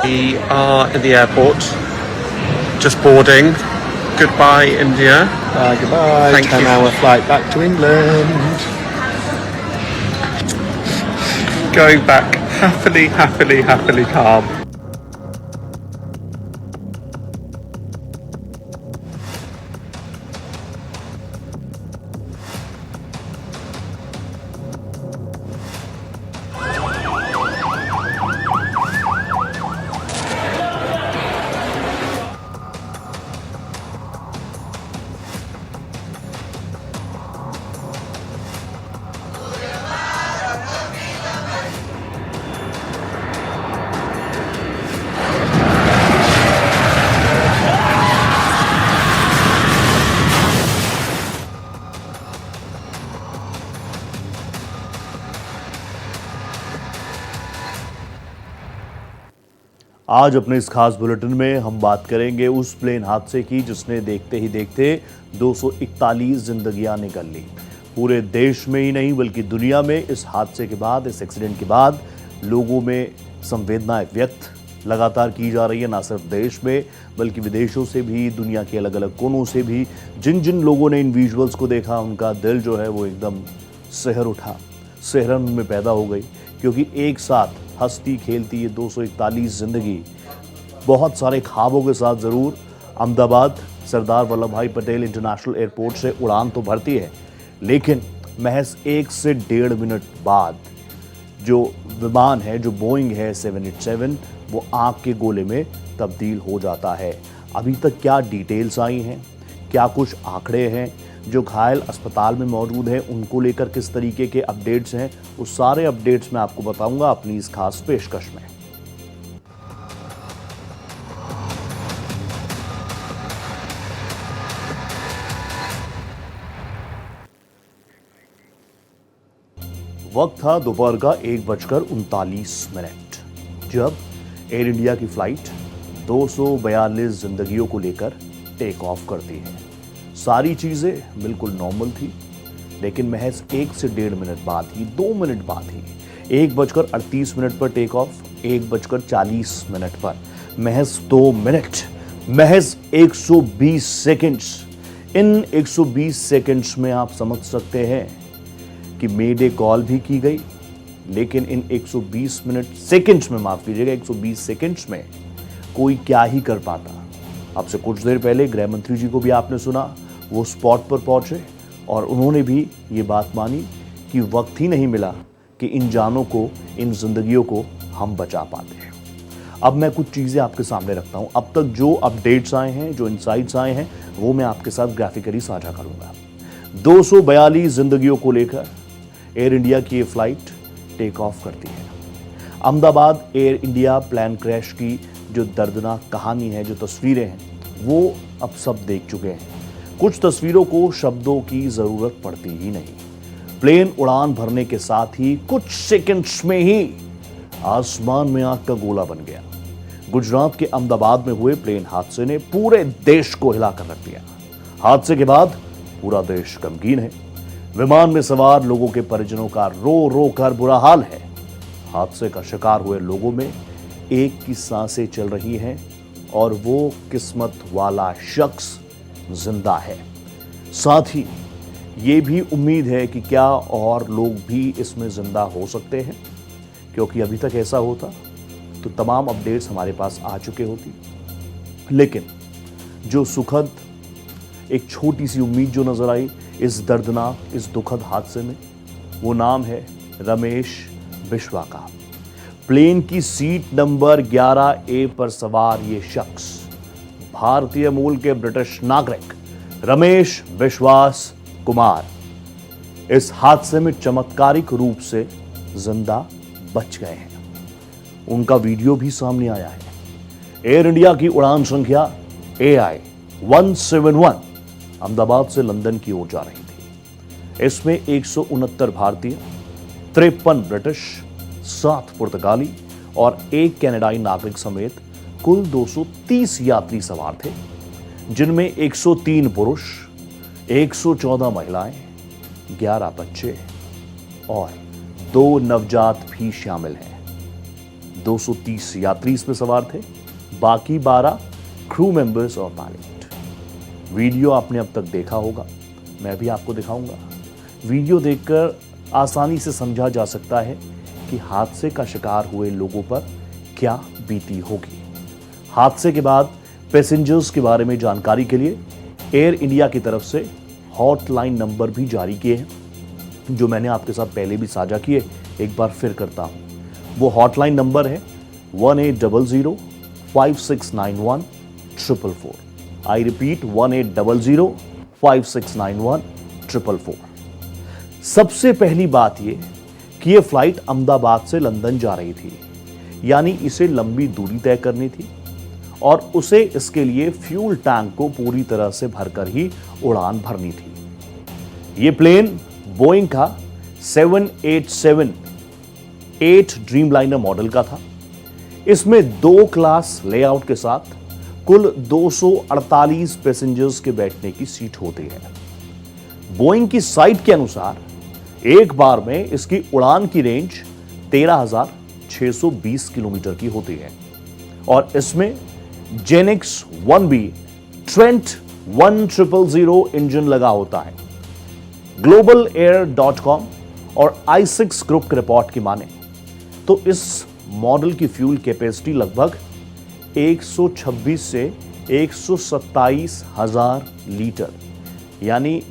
We are at the airport, just boarding. Goodbye, India. Goodbye. Thank you. 10-hour flight back to England. Going back happily calm. आज अपने इस खास bulletin में हम बात करेंगे उस प्लेन हादसे की जिसने देखते ही देखते 241 जिंदगियां निकल ली। पूरे देश में ही नहीं बल्कि दुनिया में इस हादसे के बाद, इस एक्सीडेंट के बाद लोगों में संवेदनाएं व्यक्त लगातार की जा रही है। ना सिर्फ देश में बल्कि विदेशों से भी, दुनिया के अलग अलग कोनों से भी जिन जिन लोगों ने इन विजुअल्स को देखा उनका दिल जो है वो एकदम सिहर उठा, सिहरन उनमें पैदा हो गई। क्योंकि एक साथ हंसती खेलती ये 241 जिंदगी बहुत सारे ख्वाबों के साथ ज़रूर अहमदाबाद सरदार वल्लभ भाई पटेल इंटरनेशनल एयरपोर्ट से उड़ान तो भरती है, लेकिन महज 1 से 1.5 मिनट बाद जो विमान है, जो बोइंग है 787, वो आग के गोले में तब्दील हो जाता है। अभी तक क्या डिटेल्स आई हैं, क्या कुछ आंकड़े हैं, जो घायल अस्पताल में मौजूद हैं उनको लेकर किस तरीके के अपडेट्स हैं, उस सारे अपडेट्स मैं आपको बताऊंगा अपनी इस खास पेशकश में। वक्त था दोपहर का 1:39 जब एयर इंडिया की फ्लाइट 242 जिंदगियों को लेकर टेक ऑफ करती है। सारी चीजें बिल्कुल नॉर्मल थी, लेकिन महज 1 से 1.5 मिनट बाद ही, 2 मिनट बाद ही, 1:38 पर टेक ऑफ, 1:40 पर, महज 2 मिनट, महज 120 सेकेंड्स। इन 120 सेकेंड्स में आप समझ सकते हैं कि मेडे कॉल भी की गई, लेकिन इन 120 सेकेंड्स में, माफ कीजिएगा, 120 सेकेंड्स में कोई क्या ही कर पाता। आपसे कुछ देर पहले गृह मंत्री जी को भी आपने सुना, वो स्पॉट पर पहुंचे और उन्होंने भी ये बात मानी कि वक्त ही नहीं मिला कि इन जानों को, इन जिंदगियों को हम बचा पाते हैं। अब मैं कुछ चीज़ें आपके सामने रखता हूं। अब तक जो अपडेट्स आए हैं, जो इनसाइट्स आए हैं, वो मैं आपके साथ ग्राफिकली साझा करूंगा। 242 जिंदगियों को लेकर एयर इंडिया की ये फ्लाइट टेक ऑफ करती है। Ahmedabad Air India plane crash की जो दर्दनाक कहानी है, जो तस्वीरें हैं, वो अब सब देख चुके हैं। कुछ तस्वीरों को शब्दों की जरूरत पड़ती ही नहीं। प्लेन उड़ान भरने के साथ ही कुछ सेकंड्स में ही आसमान में आग का गोला बन गया। गुजरात के अहमदाबाद में हुए प्लेन हादसे ने पूरे देश को हिलाकर रख दिया। हादसे के बाद पूरा देश गमगीन है। विमान में सवार लोगों के परिजनों का रो रो कर बुरा हाल है। हादसे का शिकार हुए लोगों में एक की सांसें चल रही हैं और वो किस्मत वाला शख्स जिंदा है। साथ ही ये भी उम्मीद है कि क्या और लोग भी इसमें जिंदा हो सकते हैं, क्योंकि अभी तक ऐसा होता तो तमाम अपडेट्स हमारे पास आ चुके होती। लेकिन जो सुखद एक छोटी सी उम्मीद जो नजर आई इस दर्दनाक, इस दुखद हादसे में, वो नाम है रमेश बिश्वा का। प्लेन की सीट नंबर 11A पर सवार ये शख्स भारतीय मूल के ब्रिटिश नागरिक रमेश विश्वास कुमार इस हादसे में चमत्कारिक रूप से जिंदा बच गए हैं। उनका वीडियो भी सामने आया है। एयर इंडिया की उड़ान संख्या AI 171 अहमदाबाद से लंदन की ओर जा रही थी। इसमें 169 भारतीय, 53 ब्रिटिश, 7 पुर्तगाली और 1 कनाडाई नागरिक समेत कुल 230 यात्री सवार थे, जिनमें 103 पुरुष, 114 महिलाएं, 11 बच्चे और 2 नवजात भी शामिल हैं। 230 यात्री इसमें सवार थे, बाकी 12 क्रू मेंबर्स और पायलट। वीडियो आपने अब तक देखा होगा, मैं भी आपको दिखाऊंगा। वीडियो देखकर आसानी से समझा जा सकता है कि हादसे का शिकार हुए लोगों पर क्या बीती होगी। हादसे के बाद पैसेंजर्स के बारे में जानकारी के लिए एयर इंडिया की तरफ से हॉटलाइन नंबर भी जारी किए हैं, जो मैंने आपके साथ पहले भी साझा किए, एक बार फिर करता हूं। वो हॉटलाइन नंबर है 1800-5691-444। I repeat 1800-5691-444। सबसे पहली बात यह कि यह फ्लाइट अहमदाबाद से लंदन जा रही थी, यानी इसे लंबी दूरी तय करनी थी और उसे इसके लिए फ्यूल टैंक को पूरी तरह से भरकर ही उड़ान भरनी थी। यह प्लेन बोइंग का 787-8 ड्रीमलाइनर मॉडल का था। इसमें 2 क्लास लेआउट के साथ कुल 248 पैसेंजर्स के बैठने की सीट होती है। बोइंग की साइट के अनुसार एक बार में इसकी उड़ान की रेंज 13,620 किलोमीटर की होती है और इसमें जेनिक्स 1B ट्रेंट 1000 इंजन लगा होता है। GlobalAir.com और i6 ग्रुप के रिपोर्ट की माने तो इस मॉडल की फ्यूल कैपेसिटी लगभग 126 से 127 हजार लीटर, यानी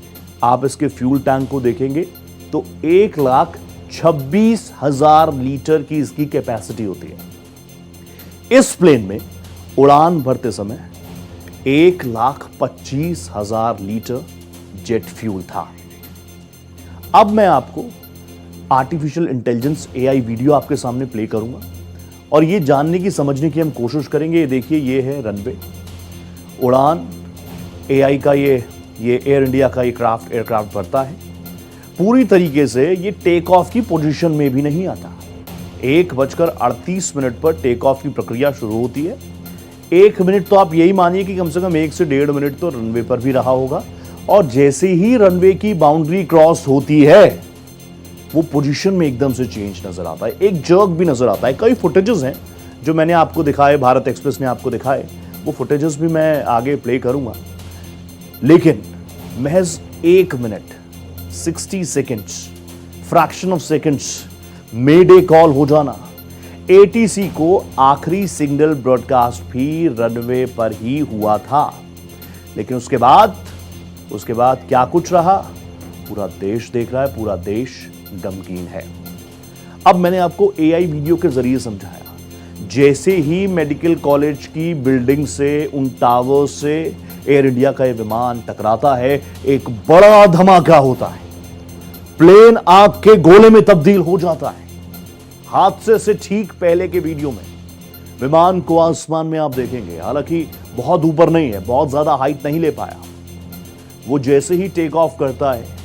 आप इसके फ्यूल टैंक को देखेंगे तो 1,26,000 लीटर की इसकी कैपेसिटी होती है। इस प्लेन में उड़ान भरते समय 1,25,000 लीटर जेट फ्यूल था। अब मैं आपको आर्टिफिशियल इंटेलिजेंस AI वीडियो आपके सामने प्ले करूंगा और ये जानने की समझने की हम कोशिश करेंगे। ये देखिए, ये है रनवे, उड़ान AI का ये एयर इंडिया का ये एयरक्राफ्ट भरता है। पूरी तरीके से ये टेक ऑफ की पोजीशन में भी नहीं आता। 1:38 पर टेक ऑफ की प्रक्रिया शुरू होती है। 1 मिनट तो आप यही मानिए कि कम से कम 1 से 1.5 मिनट तो रनवे पर भी रहा होगा और जैसे ही रनवे की बाउंड्री क्रॉस होती है वो पोजीशन में एकदम से चेंज नजर आता है, एक जर्क भी नजर आता है। कई फुटेजेस हैं जो मैंने आपको दिखाए, भारत एक्सप्रेस ने आपको दिखाए, वो फुटेजेस भी मैं आगे प्ले करूंगा। लेकिन महज 1 minute 60 seconds, fraction of seconds mayday call हो जाना, ATC को आखिरी सिग्नल ब्रॉडकास्ट भी रनवे पर ही हुआ था। लेकिन उसके बाद क्या कुछ रहा, पूरा देश देख रहा है, पूरा देश गमगीन है। अब मैंने आपको AI वीडियो के जरिए समझाया, जैसे ही मेडिकल कॉलेज की बिल्डिंग से, उन टावर से एयर इंडिया का यह विमान टकराता है, एक बड़ा धमाका होता है, प्लेन आग के गोले में तब्दील हो जाता है। हादसे से ठीक पहले के वीडियो में विमान को आसमान में आप देखेंगे, हालांकि बहुत ऊपर नहीं है, बहुत ज्यादा हाइट नहीं ले पाया। वो जैसे ही टेक ऑफ करता है,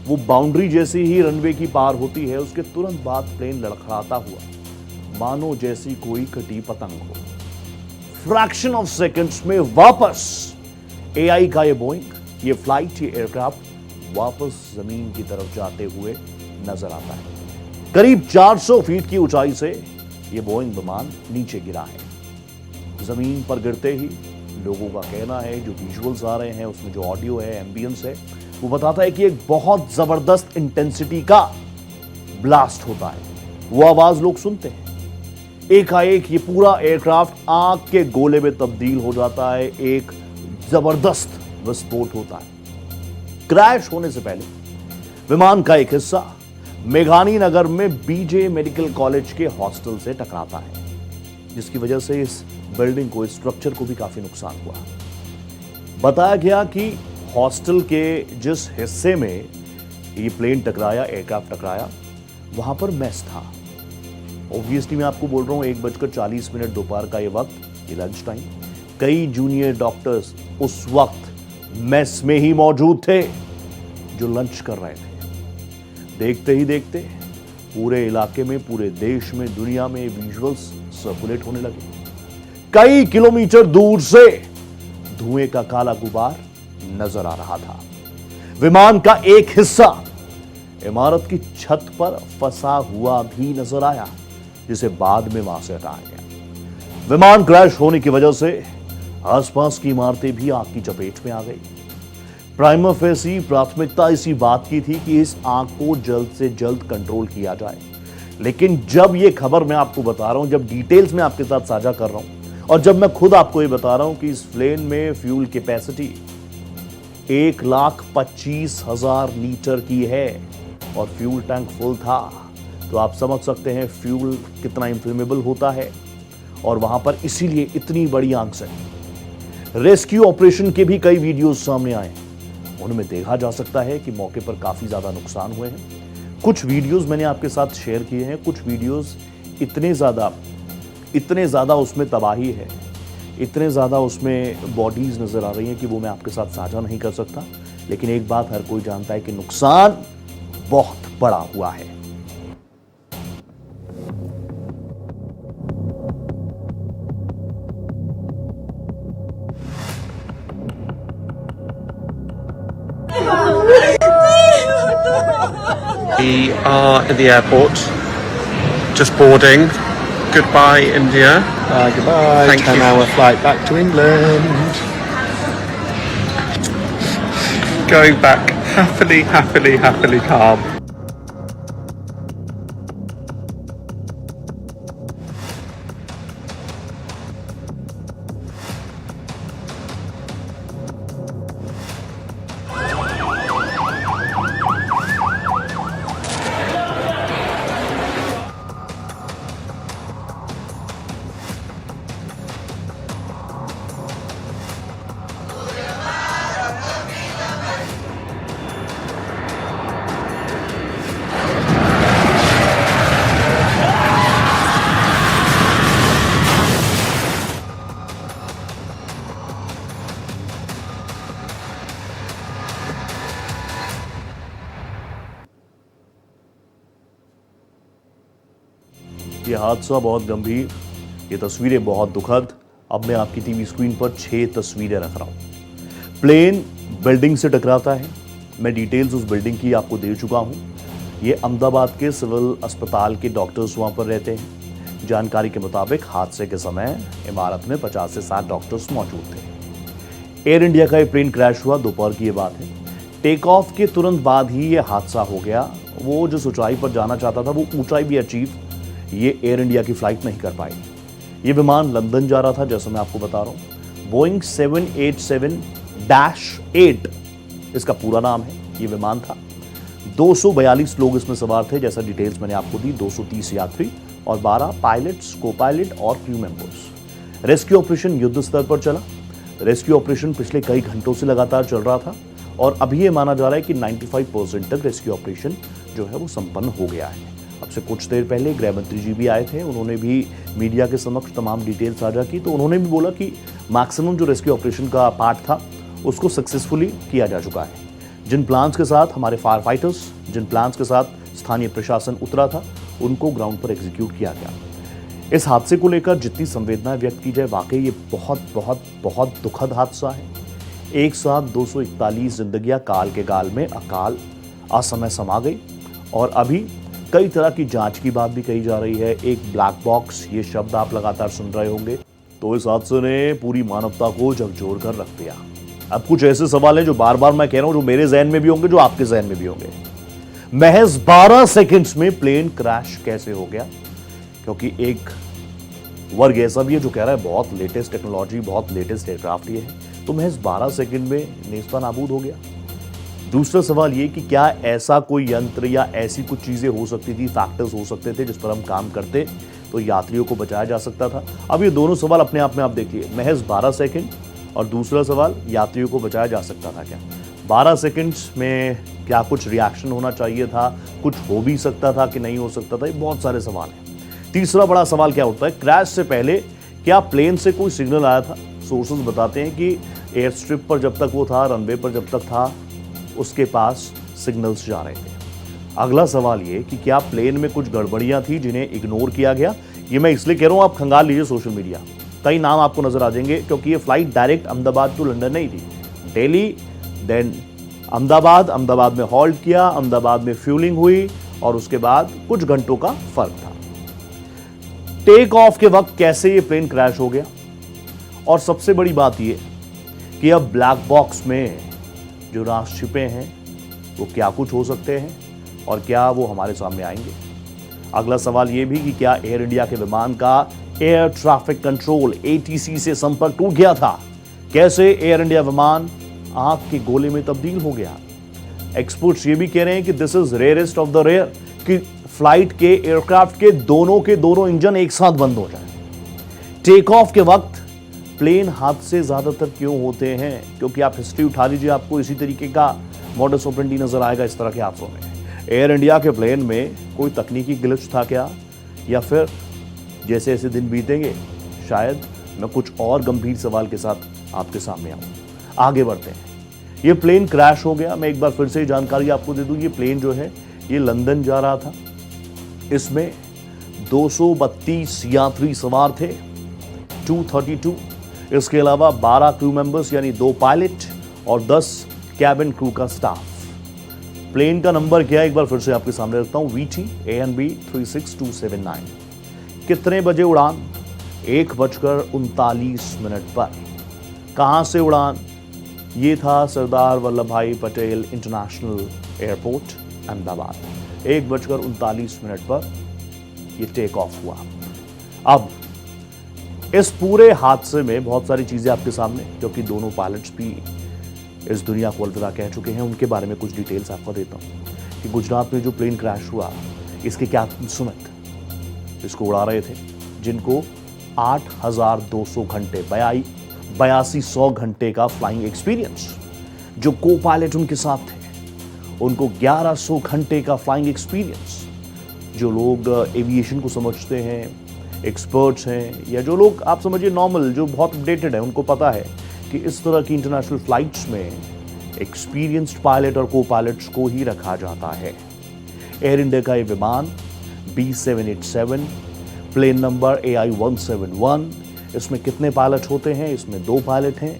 वो बाउंड्री जैसे ही रनवे की पार होती है, उसके तुरंत बाद प्लेन लड़खड़ाता हुआ मानो जैसी कोई कटी पतंग हो। फ्रैक्शन ऑफ सेकंड्स में वापस AI का ये बोइंग, ये फ्लाइट, ये एयरक्राफ्ट वापस जमीन की तरफ जाते हुए नजर आता है। करीब 400 फीट की ऊंचाई से ये बोइंग विमान नीचे गिरा है। जमीन पर गिरते ही लोगों का कहना है, जो विजुअल्स आ रहे हैं उसमें जो ऑडियो है, एम्बियंस है, वो बताता है कि एक बहुत जबरदस्त इंटेंसिटी का ब्लास्ट होता है। वो आवाज लोग सुनते हैं, एकाएक ये पूरा एयरक्राफ्ट आग के गोले में तब्दील हो जाता है, एक जबरदस्त विस्फोट होता है। क्रैश होने से पहले विमान का एक हिस्सा मेघानी नगर में BJ मेडिकल कॉलेज के हॉस्टल से टकराता है, जिसकी वजह से इस बिल्डिंग को, इस स्ट्रक्चर को भी काफी नुकसान हुआ। बताया गया कि हॉस्टल के जिस हिस्से में ये प्लेन टकराया, एयरक्राफ्ट टकराया, वहां पर मेस था। ऑब्वियसली मैं आपको बोल रहा हूं 1:40 दोपहर का ये वक्त, ये लंच टाइम। कई जूनियर डॉक्टर्स उस वक्त मेस में ही मौजूद थे जो लंच कर रहे थे। देखते ही देखते पूरे इलाके में, पूरे देश में, दुनिया में विजुअल्स सर्कुलेट होने लगे। कई किलोमीटर दूर से धुएं का काला गुबार नजर आ रहा था। विमान का एक हिस्सा इमारत की छत पर फंसा हुआ भी नजर आया, जिसे बाद में वहां से हटाया गया। विमान क्रैश होने की वजह से आसपास की इमारतें भी आग की चपेट में आ गई। प्राइमा फेसी प्राथमिकता इसी बात की थी कि इस आग को जल्द से जल्द कंट्रोल किया जाए, लेकिन जब ये खबर मैं आपको बता रहा हूं, जब डिटेल्स में आपके साथ साझा कर रहा हूं और जब मैं खुद आपको ये बता रहा हूं कि इस प्लेन में फ्यूल कैपेसिटी 1,25,000 लीटर की है और फ्यूल टैंक फुल था, तो आप समझ सकते हैं फ्यूल कितना इनफ्लेमेबल होता है। और वहां पर इसीलिए इतनी बड़ी आग से रेस्क्यू ऑपरेशन के भी कई वीडियोस सामने आए, उनमें देखा जा सकता है कि मौके पर काफी ज्यादा नुकसान हुए हैं। कुछ वीडियोस मैंने आपके साथ शेयर किए हैं, कुछ वीडियोस इतने ज्यादा उसमें तबाही है, इतने ज्यादा उसमें बॉडीज नजर आ रही हैं कि वो मैं आपके साथ साझा नहीं कर सकता। लेकिन एक बात हर कोई जानता है कि नुकसान बहुत बड़ा हुआ है। We are in the airport, just boarding. Goodbye, India. Goodbye. Thank you. 10-hour flight back to England. Going back happily calm. ये हादसा बहुत गंभीर, ये तस्वीरें बहुत दुखद। अब मैं आपकी टीवी स्क्रीन पर 6 तस्वीरें रख रहा हूं। प्लेन बिल्डिंग से टकराता है। मैं डिटेल्स उस बिल्डिंग की आपको दे चुका हूं। ये अहमदाबाद के सिविल अस्पताल के डॉक्टर्स वहां पर रहते हैं। जानकारी के मुताबिक हादसे के समय इमारत में 50 से 60 डॉक्टर्स मौजूद थे। एयर इंडिया का ये प्लेन क्रैश हुआ, दोपहर की ये बात है। टेक ऑफ के तुरंत बाद ही ये हादसा हो गया। वो जिस ऊंचाई पर जाना चाहता था, वो ऊंचाई भी अचीव ये एयर इंडिया की फ्लाइट नहीं कर पाई। ये विमान लंदन जा रहा था, जैसा मैं आपको बता रहा हूं। बोइंग 787-8 इसका पूरा नाम है। ये विमान था। 242 लोग इसमें सवार थे, जैसा डिटेल्स मैंने आपको दी। 230 यात्री और 12 पायलट्स, को पायलट और क्रू मेंबर्स। रेस्क्यू ऑपरेशन युद्ध स्तर पर चला। रेस्क्यू ऑपरेशन पिछले कई घंटों से लगातार चल रहा था और अभी ये माना जा रहा है कि 95% तक रेस्क्यू ऑपरेशन जो है वो संपन्न हो गया है। अब से कुछ देर पहले गृह मंत्री जी भी आए थे, उन्होंने भी मीडिया के समक्ष तमाम डिटेल साझा की। तो उन्होंने भी बोला कि मैक्सिमम जो रेस्क्यू ऑपरेशन का पार्ट था उसको सक्सेसफुली किया जा चुका है। जिन प्लान्स के साथ हमारे फायर फाइटर्स, जिन प्लान्स के साथ स्थानीय प्रशासन उतरा था, उनको ग्राउंड पर एग्जीक्यूट किया गया। इस हादसे को लेकर जितनी संवेदनाएं व्यक्त की जाए, वाकई ये बहुत बहुत बहुत दुखद हादसा है। एक साथ 241 जिंदगियां काल के गाल में अकाल असमय समा गई और अभी कई तरह की जांच की बात भी कही जा रही है। एक ब्लैक बॉक्स, ये शब्द आप लगातार सुन रहे होंगे। तो इस हादसे ने पूरी मानवता को झकझोर कर रख दिया। अब कुछ ऐसे सवाल हैं जो बार बार मैं कह रहा हूं, जो मेरे जहन में भी होंगे, जो आपके जहन में भी होंगे। महज 12 सेकंड्स में प्लेन क्रैश कैसे हो गया? क्योंकि एक वर्ग ऐसा भी है जो कह रहा है बहुत लेटेस्ट टेक्नोलॉजी, बहुत लेटेस्ट एयरक्राफ्ट ये है, तो महज 12 सेकंड में नेस्ता नाबूद हो गया। दूसरा सवाल ये कि क्या ऐसा कोई यंत्र या ऐसी कुछ चीजें हो सकती थी, फैक्टर्स हो सकते थे जिस पर हम काम करते तो यात्रियों को बचाया जा सकता था? अब ये दोनों सवाल अपने आप में आप देखिए, महज 12 सेकंड और दूसरा सवाल यात्रियों को बचाया जा सकता था क्या? 12 सेकंड्स में क्या कुछ रिएक्शन होना चाहिए था, कुछ हो भी सकता था कि नहीं हो सकता था? ये बहुत सारे सवाल हैं। तीसरा बड़ा सवाल क्या होता है, क्रैश से पहले क्या प्लेन से कोई सिग्नल आया था? सोर्सेज बताते हैं कि एयर स्ट्रिप पर जब तक वो था, रनवे पर जब तक था, उसके पास सिग्नल्स जा रहे थे। अगला सवाल ये कि क्या प्लेन में कुछ गड़बड़ियां थी जिन्हें इग्नोर किया गया? ये मैं इसलिए कह रहा हूं, आप खंगाल लीजिए सोशल मीडिया, कई नाम आपको नजर आ जाएंगे, क्योंकि ये flight direct Ahmedabad to London नहीं थी। दिल्ली, देन अहमदाबाद में हॉल्ट किया, अहमदाबाद में फ्यूलिंग हुई और उसके बाद कुछ घंटों का फर्क था। टेक ऑफ के वक्त कैसे ये प्लेन क्रैश हो गया, और सबसे बड़ी बात ये कि अब ब्लैक बॉक्स में जो राज छिपे हैं वो क्या कुछ हो सकते हैं और क्या वो हमारे सामने आएंगे। अगला सवाल ये भी कि क्या एयर इंडिया के विमान का एयर ट्रैफिक कंट्रोल ATC से संपर्क टूट गया था, कैसे एयर इंडिया विमान आग के गोले में तब्दील हो गया। एक्सपर्ट्स ये भी कह रहे हैं कि this is rarest of the rare कि फ्लाइट के एयरक्राफ्ट के दोनों इंजन एक साथ बंद हो जाए। टेक ऑफ के वक्त प्लेन हादसे ज्यादातर क्यों होते हैं, क्योंकि आप हिस्ट्री उठा लीजिए, आपको इसी तरीके का मॉडस ऑपरेंडी नजर आएगा इस तरह के हादसों में। एयर इंडिया के प्लेन में कोई तकनीकी ग्लिच था क्या, या फिर जैसे ऐसे दिन बीतेंगे शायद मैं कुछ और गंभीर सवाल के साथ आपके सामने आऊं। आगे बढ़ते हैं। ये प्लेन क्रैश हो गया। मैं एक बार फिर से जानकारी आपको दे दूं, ये प्लेन जो है ये लंदन जा रहा था। इसमें 232 यात्री सवार थे, 232। इसके अलावा 12 क्रू मेंबर्स यानी 2 पायलट और 10 कैबिन क्रू का स्टाफ। प्लेन का नंबर क्या है एक बार फिर से आपके सामने रखता हूं, VT ANB 36279। कितने बजे उड़ान, 1:39 पर। कहां से उड़ान, ये था सरदार वल्लभ भाई पटेल इंटरनेशनल एयरपोर्ट अहमदाबाद। 1:39 पर ये टेक ऑफ हुआ। अब इस पूरे हादसे में बहुत सारी चीजें आपके सामने, क्योंकि दोनों पायलट्स भी इस दुनिया को अलविदा कह चुके हैं, उनके बारे में कुछ डिटेल्स आपको देता हूं कि गुजरात में जो प्लेन क्रैश हुआ इसके क्या सुमित इसको उड़ा रहे थे, जिनको 8,200 घंटे 8200 घंटे का फ्लाइंग एक्सपीरियंस, जो को पायलट उनके साथ थे उनको 1100 घंटे का फ्लाइंग एक्सपीरियंस। जो लोग एविएशन को समझते हैं, एक्सपर्ट्स हैं, या जो लोग आप समझिए नॉर्मल जो बहुत अपडेटेड है, उनको पता है कि इस तरह की इंटरनेशनल फ्लाइट्स में एक्सपीरियंस्ड पायलट और को पायलट्स को ही रखा जाता है। एयर इंडिया का ये विमान B787 प्लेन नंबर AI 171। इसमें कितने पायलट होते हैं, इसमें 2 पायलट हैं,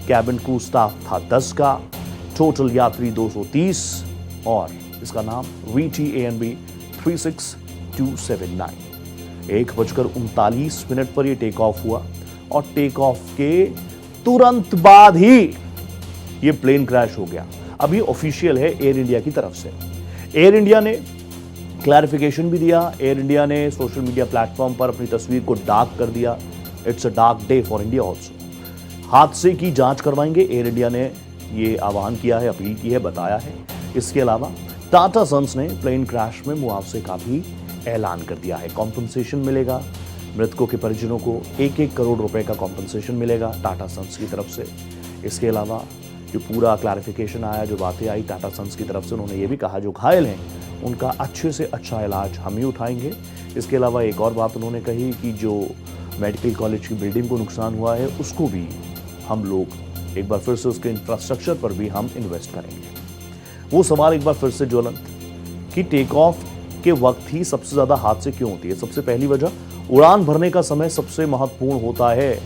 कैबिन क्रू स्टाफ था 10 का, टोटल यात्री 230 और इसका नाम VT ANB 36279। 1:39 पर यह टेक ऑफ हुआ और टेक ऑफ के तुरंत बाद ही यह प्लेन क्रैश हो गया। अभी ऑफिशियल है एयर इंडिया की तरफ से। एयर इंडिया ने क्लैरिफिकेशन भी दिया। एयर इंडिया ने सोशल मीडिया प्लेटफॉर्म पर अपनी तस्वीर को डार्क कर दिया। It's a dark day for India also. हादसे की जांच करवाएंगे, एयर इंडिया ने ये आह्वान किया है, अपील की है, बताया है। इसके अलावा टाटा सन्स ने प्लेन क्रैश में मुआवजे का भी ऐलान कर दिया है। कॉम्पनसेशन मिलेगा, मृतकों के परिजनों को 1-1 करोड़ रुपए का कॉम्पनसेशन मिलेगा टाटा सन्स की तरफ से। इसके अलावा जो पूरा क्लैरिफिकेशन आया, जो बातें आई टाटा सन्स की तरफ से, उन्होंने ये भी कहा जो घायल हैं उनका अच्छे से अच्छा इलाज हम ही उठाएंगे। इसके अलावा एक और बात उन्होंने कही कि जो मेडिकल कॉलेज की बिल्डिंग को नुकसान हुआ है उसको भी हम लोग एक बार फिर से उसके इंफ्रास्ट्रक्चर पर भी हम इन्वेस्ट करेंगे। वो सवाल एक बार फिर से ज्वलंत कि टेक ऑफ के वक्त ही सबसे ज्यादा हादसे क्यों होती है। सबसे पहली वजह, उड़ान भरने का समय सबसे महत्वपूर्ण होता है।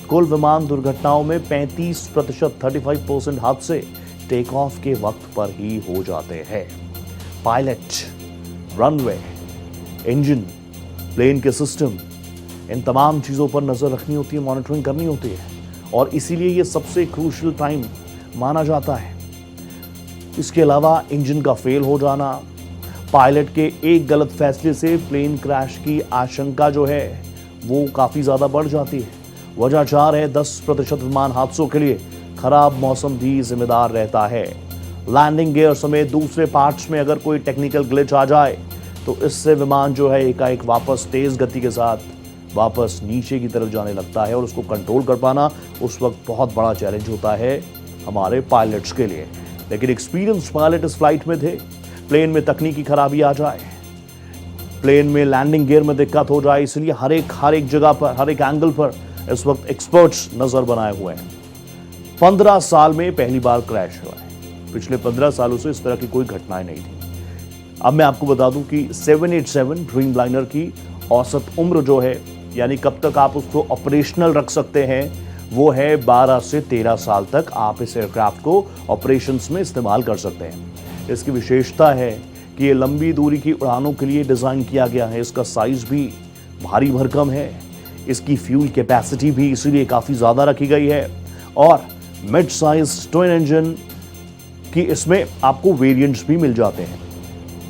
कुल विमान दुर्घटनाओं में 35% 35% हादसे टेक ऑफ के वक्त पर ही हो जाते हैं। पायलट, रनवे, इंजन, प्लेन के सिस्टम, इन तमाम चीजों पर नजर रखनी होती है, मॉनिटरिंग करनी होती है, और इसीलिए ये सबसे क्रूशियल टाइम माना जाता है। इसके अलावा इंजन का फेल हो जाना, पायलट के एक गलत फैसले से प्लेन क्रैश की आशंका जो है वो काफी ज्यादा बढ़ जाती है। वजह 4 है, 10% विमान हादसों के लिए खराब मौसम भी जिम्मेदार रहता है। लैंडिंग गियर समेत दूसरे पार्ट्स में अगर कोई टेक्निकल ग्लिच आ जाए तो इससे विमान जो है एकाएक वापस तेज गति के साथ वापस नीचे की तरफ जाने लगता है, और उसको कंट्रोल कर पाना उस वक्त बहुत बड़ा चैलेंज होता है हमारे पायलट्स के लिए। लेकिन एक्सपीरियंस पायलट इस फ्लाइट में थे। प्लेन में तकनीकी खराबी आ जाए, प्लेन में लैंडिंग गियर में दिक्कत हो जाए, इसलिए हर एक जगह पर, हर एक एंगल पर इस वक्त एक्सपर्ट्स नजर बनाए हुए हैं। 15 साल में पहली बार क्रैश हुआ है। पिछले 15 सालों से इस तरह की कोई घटनाएं नहीं थी। अब मैं आपको बता दूं कि 787 ड्रीमलाइनर की औसत उम्र जो है, यानी कब तक आप उसको ऑपरेशनल रख सकते हैं, वो है 12 से 13 साल तक आप इस एयरक्राफ्ट को ऑपरेशंस में इस्तेमाल कर सकते हैं। इसकी विशेषता है कि ये लंबी दूरी की उड़ानों के लिए डिज़ाइन किया गया है। इसका साइज भी भारी भरकम है, इसकी फ्यूल कैपेसिटी भी इसीलिए काफ़ी ज़्यादा रखी गई है और मिड साइज ट्विन इंजन की इसमें आपको वेरिएंट्स भी मिल जाते हैं।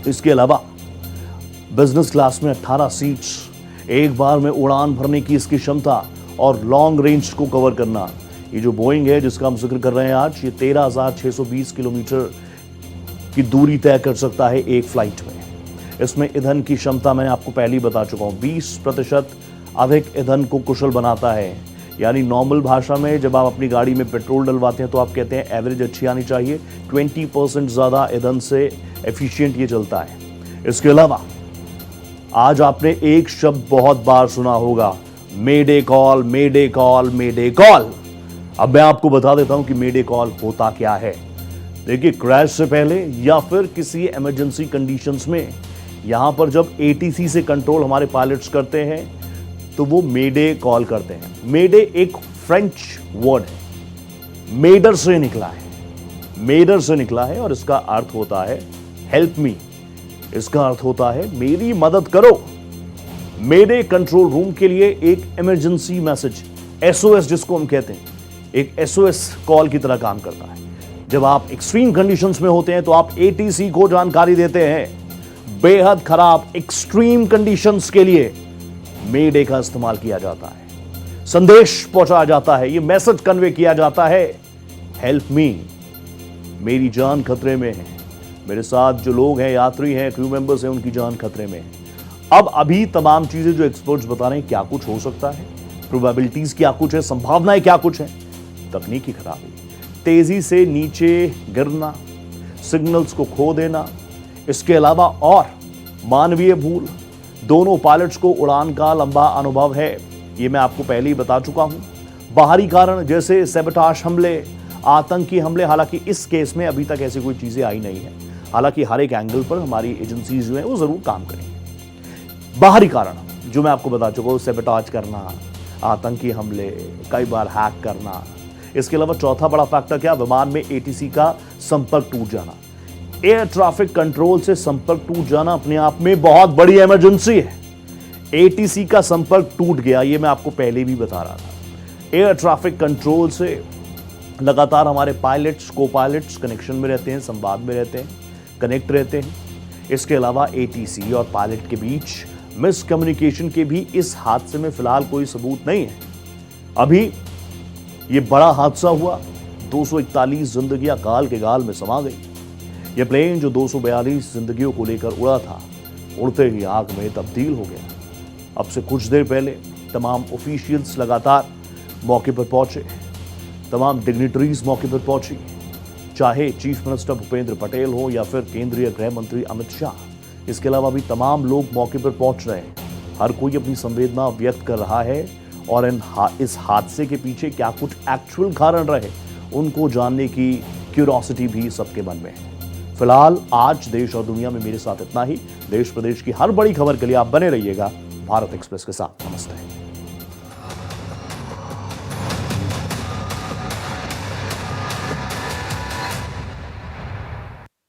इसके अलावा बिजनेस क्लास में 18 सीट्स, एक बार में उड़ान भरने की इसकी क्षमता और लॉन्ग रेंज को कवर करना। ये जो बोइंग है जिसका हम जिक्र कर रहे हैं आज, ये 13,620 किलोमीटर की दूरी तय कर सकता है एक फ्लाइट में। इसमें ईंधन की क्षमता मैंने आपको पहले ही बता चुका हूँ, 20% अधिक ईंधन को कुशल बनाता है। यानी नॉर्मल भाषा में जब आप अपनी गाड़ी में पेट्रोल डलवाते हैं तो आप कहते हैं एवरेज अच्छी आनी चाहिए, 20% ज़्यादा ईंधन से एफिशिएंट ये चलता है। इसके अलावा आज आपने एक शब्द बहुत बार सुना होगा, मेडे कॉल, मेडे कॉल, मेडे कॉल। अब मैं आपको बता देता हूं कि मेडे कॉल होता क्या है। देखिए, क्रैश से पहले या फिर किसी इमरजेंसी कंडीशंस में यहां पर जब एटीसी से कंट्रोल हमारे पायलट्स करते हैं तो वो मेडे कॉल करते हैं। मेडे एक फ्रेंच वर्ड है, मेडर से निकला है, मेडर से निकला है और इसका अर्थ होता है हेल्प मी। इसका अर्थ होता है मेरी मदद करो। मेडे कंट्रोल रूम के लिए एक इमरजेंसी मैसेज, एसओएस जिसको हम कहते हैं, एक एसओएस कॉल की तरह काम करता है। जब आप एक्सट्रीम कंडीशंस में होते हैं तो आप एटीसी को जानकारी देते हैं। बेहद खराब एक्सट्रीम कंडीशंस के लिए मेडे का इस्तेमाल किया जाता है। संदेश पहुंचाया जाता है, ये मैसेज कन्वे किया जाता है, हेल्प मी, मेरी जान खतरे में है, मेरे साथ जो लोग हैं, यात्री हैं, क्रू मेंबर्स हैं, उनकी जान खतरे में है। अब अभी तमाम चीजें जो एक्सपर्ट्स बता रहे हैं क्या कुछ हो सकता है, प्रोबेबिलिटीज क्या कुछ है, संभावनाएं क्या कुछ है, तकनीकी खराबी, तेजी से नीचे गिरना, सिग्नल्स को खो देना, इसके अलावा और मानवीय भूल। दोनों पायलट्स को उड़ान का लंबा अनुभव है, ये मैं आपको पहले ही बता चुका हूं। बाहरी कारण जैसे सैबोटाज हमले, आतंकी हमले, हालांकि इस केस में अभी तक ऐसी कोई चीजें आई नहीं है। हालांकि हर एक एंगल पर हमारी एजेंसीज जो है वो जरूर काम करेंगी। बाहरी कारण जो मैं आपको बता चुका हूं, सैबोटाज करना, आतंकी हमले, कई बार हैक करना। इसके अलावा चौथा बड़ा फैक्टर क्या, विमान में एटीसी का संपर्क टूट जाना। एयर ट्रैफिक कंट्रोल से संपर्क टूट जाना अपने आप में बहुत बड़ी इमरजेंसी है। एटीसी का संपर्क टूट गया, ये मैं आपको पहले भी बता रहा था। एयर ट्रैफिक कंट्रोल से लगातार हमारे पायलट्स, को पायलट्स कनेक्शन में रहते हैं, संवाद में रहते हैं, कनेक्ट रहते हैं। इसके अलावा एटीसी और पायलट के बीच मिसकम्युनिकेशन के भी इस हादसे में फिलहाल कोई सबूत नहीं है। अभी ये बड़ा हादसा हुआ, 241 जिंदगियां काल के गाल में समा गई। यह प्लेन जो 242 जिंदगियों को लेकर उड़ा था, उड़ते ही आग में तब्दील हो गया। अब से कुछ देर पहले तमाम ऑफिशियल्स लगातार मौके पर पहुंचे, तमाम डिग्निटरीज मौके पर पहुंची, चाहे चीफ मिनिस्टर भूपेंद्र पटेल हो या फिर केंद्रीय गृह मंत्री अमित शाह। इसके अलावा भी तमाम लोग मौके पर पहुंच रहे हैं। हर कोई अपनी संवेदना व्यक्त कर रहा है और इस हादसे के पीछे क्या कुछ एक्चुअल कारण रहे, उनको जानने की क्यूरियोसिटी भी सबके मन में है। फिलहाल आज देश और दुनिया में मेरे साथ इतना ही। देश प्रदेश की हर बड़ी खबर के लिए आप बने रहिएगा भारत एक्सप्रेस के साथ। नमस्ते।